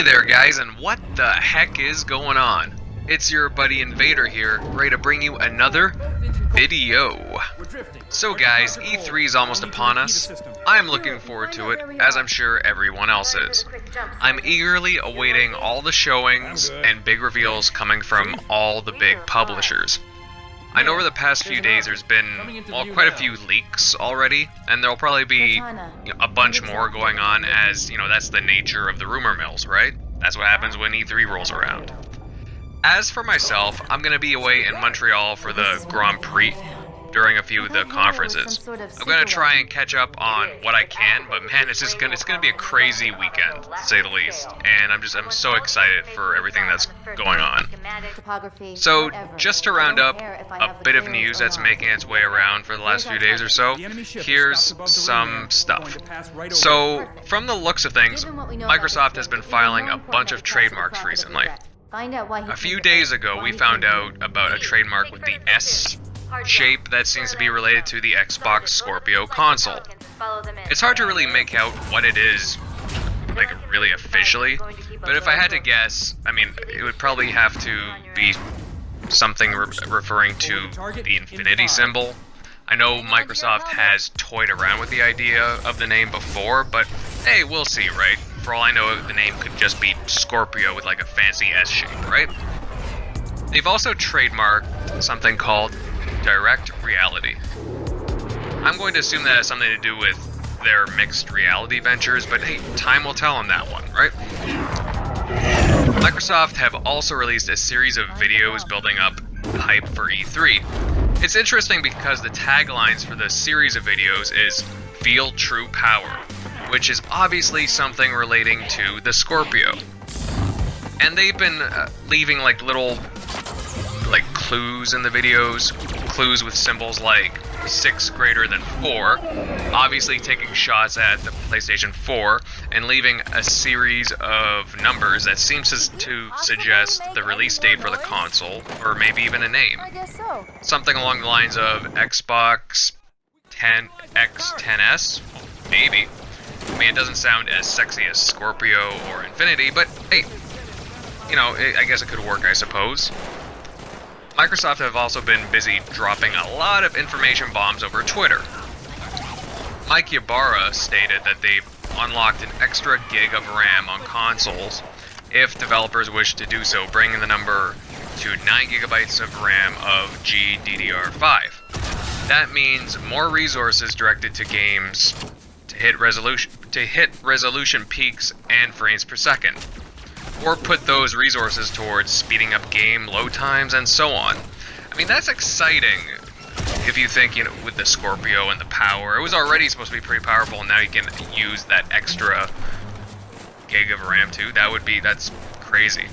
Hey there guys, and what the heck is going on? It's your buddy Invader here, ready to bring you another video. So guys, E3 is almost upon us. I'm looking forward to it, as I'm sure everyone else is. I'm eagerly awaiting all the showings and big reveals coming from all the big publishers. I know over the past few days there's been, well, quite a few leaks already, and there'll probably be a bunch more going on as, that's the nature of the rumor mills, right? That's what happens when E3 rolls around. As for myself, I'm going to be away in Montreal for the Grand Prix during a few of the conferences. I'm going to try and catch up on what I can, but man, it's going to be a crazy weekend, to say the least. And I'm so excited for everything that's going on. So, just to round up a bit of news that's making its way around for the last few days or so, here's some stuff. So, from the looks of things, Microsoft has been filing a bunch of trademarks recently. A few days ago, we found out about a trademark with the S shape that seems to be related to the Xbox Scorpio console. It's hard to really make out what it is, really officially, but if I had to guess, it would probably have to be something referring to the infinity symbol. I know Microsoft has toyed around with the idea of the name before, but hey, we'll see, right? For all I know, the name could just be Scorpio with a fancy S shape, right? They've also trademarked something called direct reality. I'm going to assume that has something to do with their mixed reality ventures, but hey, time will tell on that one, right? Microsoft have also released a series of videos building up hype for E3. It's interesting because the taglines for the series of videos is "Feel True Power," which is obviously something relating to the Scorpio. And they've been leaving little clues in the videos, clues with symbols like 6 greater than 4, obviously taking shots at the PlayStation 4, and leaving a series of numbers that seems to suggest the release date for the console, or maybe even a name. Something along the lines of Xbox 10X10S? Maybe. It doesn't sound as sexy as Scorpio or Infinity, but hey, I guess it could work, I suppose. Microsoft have also been busy dropping a lot of information bombs over Twitter. Mike Ybarra stated that they've unlocked an extra gig of RAM on consoles if developers wish to do so, bringing the number to 9 gigabytes of RAM of GDDR5. That means more resources directed to games to hit resolution peaks and frames per second, or put those resources towards speeding up game load times and so on. That's exciting if you think, with the Scorpio and the power. It was already supposed to be pretty powerful, and now you can use that extra gig of RAM too. That's crazy.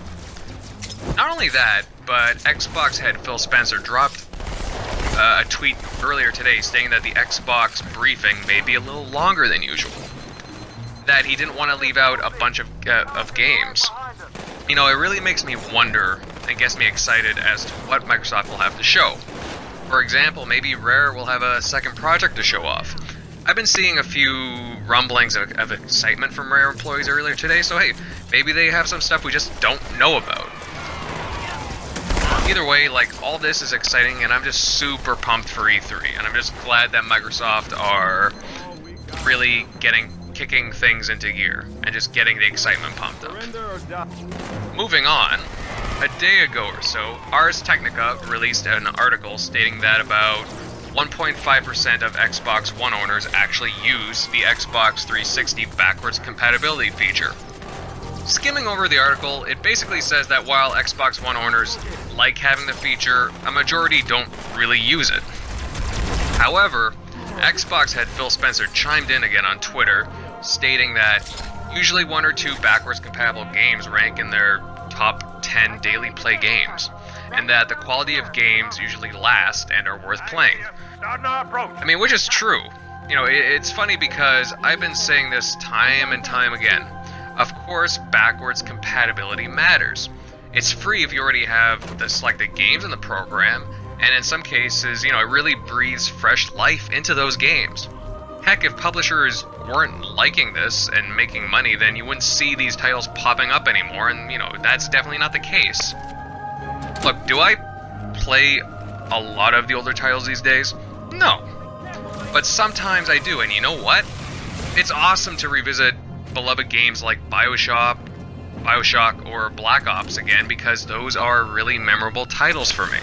Not only that, but Xbox head Phil Spencer dropped a tweet earlier today stating that the Xbox briefing may be a little longer than usual. That he didn't want to leave out a bunch of games. It really makes me wonder and gets me excited as to what Microsoft will have to show. For example, maybe Rare will have a second project to show off. I've been seeing a few rumblings of excitement from Rare employees earlier today, so hey, maybe they have some stuff we just don't know about. Either way, all this is exciting, and I'm just super pumped for E3, and I'm just glad that Microsoft are really kicking things into gear and just getting the excitement pumped up. Moving on, a day ago or so, Ars Technica released an article stating that about 1.5% of Xbox One owners actually use the Xbox 360 backwards compatibility feature. Skimming over the article, it basically says that while Xbox One owners like having the feature, a majority don't really use it. However, Xbox head Phil Spencer chimed in again on Twitter, stating that usually 1 or 2 backwards compatible games rank in their top 10 daily play games, and that the quality of games usually last and are worth playing. Which is true. It's funny because I've been saying this time and time again. Of course, backwards compatibility matters. It's free if you already have the selected games in the program, and in some cases, it really breathes fresh life into those games. Heck, if publishers weren't liking this and making money, then you wouldn't see these titles popping up anymore, and, you know, that's definitely not the case. Look, do I play a lot of the older titles these days? No. But sometimes I do, and you know what? It's awesome to revisit beloved games like Bioshock or Black Ops again, because those are really memorable titles for me.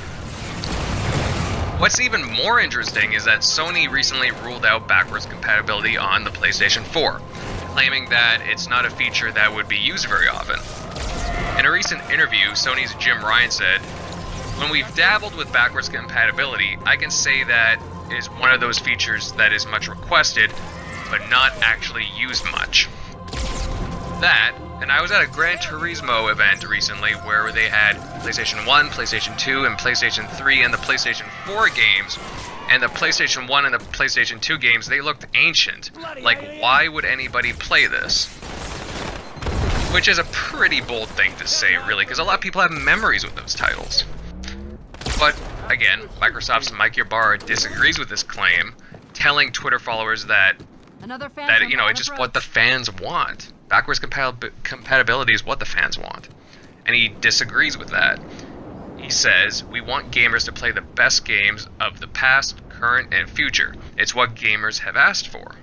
What's even more interesting is that Sony recently ruled out backwards compatibility on the PlayStation 4, claiming that it's not a feature that would be used very often. In a recent interview, Sony's Jim Ryan said, "When we've dabbled with backwards compatibility, I can say that is one of those features that is much requested, but not actually used much." That, and I was at a Gran Turismo event recently where they had PlayStation 1, PlayStation 2, and PlayStation 3 and the PlayStation 4 games, and the PlayStation 1 and the PlayStation 2 games, they looked ancient. Like, why would anybody play this? Which is a pretty bold thing to say, really, because a lot of people have memories with those titles. But, again, Microsoft's Mike Ybarra disagrees with this claim, telling Twitter followers that you know, it's just what the fans want. Backwards compatibility is what the fans want. And he disagrees with that. He says, "We want gamers to play the best games of the past, current, and future. It's what gamers have asked for."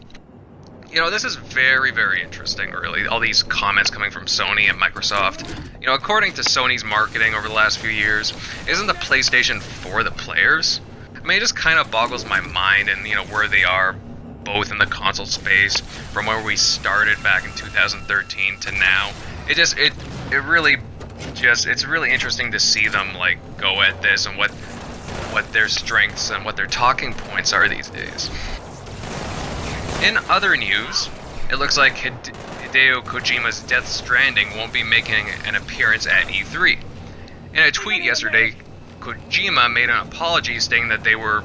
You know, this is very, very interesting, really. All these comments coming from Sony and Microsoft. You know, according to Sony's marketing over the last few years, isn't the PlayStation for the players? I mean, it just kind of boggles my mind, and, you know, where they are both in the console space from where we started back in 2013 to now. It's really interesting to see them like go at this and what their strengths and what their talking points are these days. In other news, it looks like Hideo Kojima's Death Stranding won't be making an appearance at E3. In a tweet yesterday, Kojima made an apology stating that they were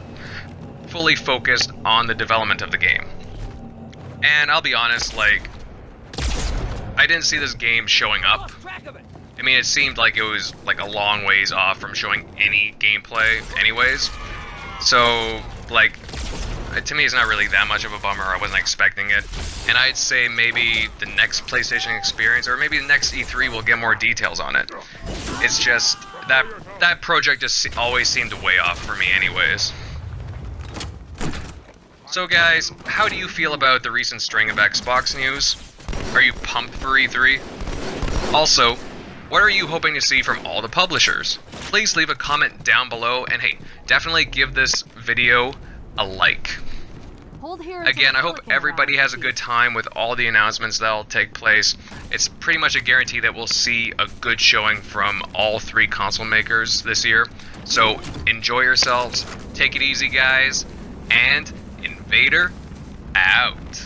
fully focused on the development of the game. And I'll be honest, like, I didn't see this game showing up. I mean, it seemed like it was like a long ways off from showing any gameplay anyways. So, like, to me it's not really that much of a bummer. I wasn't expecting it. And I'd say maybe the next PlayStation experience, or maybe the next E3 will get more details on it. It's just, that project just always seemed way off for me anyways. So guys, how do you feel about the recent string of Xbox news? Are you pumped for E3? Also, what are you hoping to see from all the publishers? Please leave a comment down below, and hey, definitely give this video a like. Again, I hope everybody has a good time with all the announcements that'll take place. It's pretty much a guarantee that we'll see a good showing from all three console makers this year. So enjoy yourselves, take it easy guys, and Invader out.